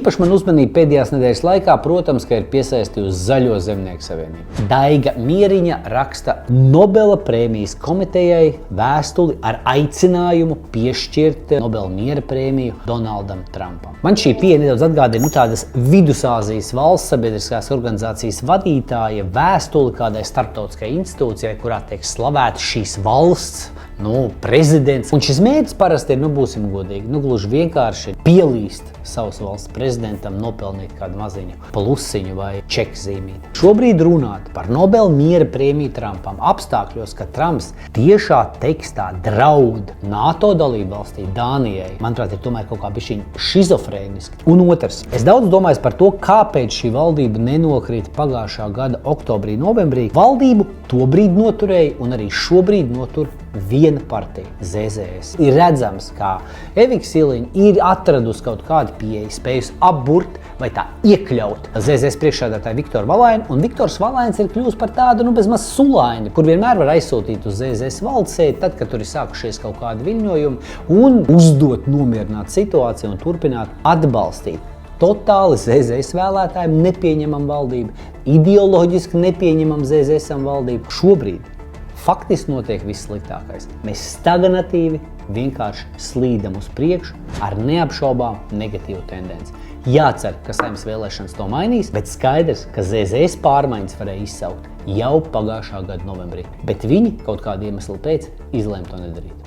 Īpaši man uzmanība pēdējās nedēļas laikā, protams, ka ir piesaistījusi Zaļo zemnieku savienību. Daiga Mieriņa raksta Nobela prēmijas komitejai vēstuli ar aicinājumu piešķirt Nobela miera prēmiju Donaldam Trumpam. Man šī pieeja nedaudz atgādina tādas Vidusāzijas valsts sabiedriskās organizācijas vadītāja vēstuli kādai starptautiskai institūcijai, kurā tiek slavēta šīs valsts prezidents. Un šis mērķis parasti ir, būsim godīgi, gluži vienkārši pielīst savas valsts prezidentam, nopelnīt kādu maziņu plusiņu vai čekzīmīti. Šobrīd runāt par Nobela miera prēmiju Trumpam apstākļos, ka Trumps tiešā tekstā draud NATO dalībvalstī Dānijai, manuprāt, ir tomēr kaut kā bišķiņ šizofrēniski. Un otrs, es daudz domāju par to, kāpēc šī valdība nenokrīt pagājušā gada oktobrī, novembrī. Valdību tobrīd noturēja un arī šobrīd notur viena partija, ZZS. Ir redzams, kā Evika Siliņa ir atradusi kaut kādu pieeju, spējusi apburt vai tā iekļaut ZZS priekšsēdētāju Viktoru Valainu, un Viktors Valains ir kļuvis par tādu, bezmaz sulaini, kur vienmēr var aizsūtīt uz ZZS valdsēdi, tad, kad tur ir sākušies kaut kādi viļņojumi, un uzdot nomierināt situāciju un turpināt atbalstīt totāli ZZS vēlētājiem nepieņemam valdību, ideoloģiski nepieņemam ZZSam valdību. Šobrīd faktiski notiek viss sliktākais. Mēs stagnatīvi vienkārši slīdam uz priekšu ar neapšaubām negatīvu tendenci. Jācer, ka Saeimas vēlēšanas to mainīs, bet skaidrs, ka ZZS pārmaiņas varēja izsaukt jau pagājušā gada novembrī. Bet viņi kaut kādu iemeslu pēc izlēma to nedarīt.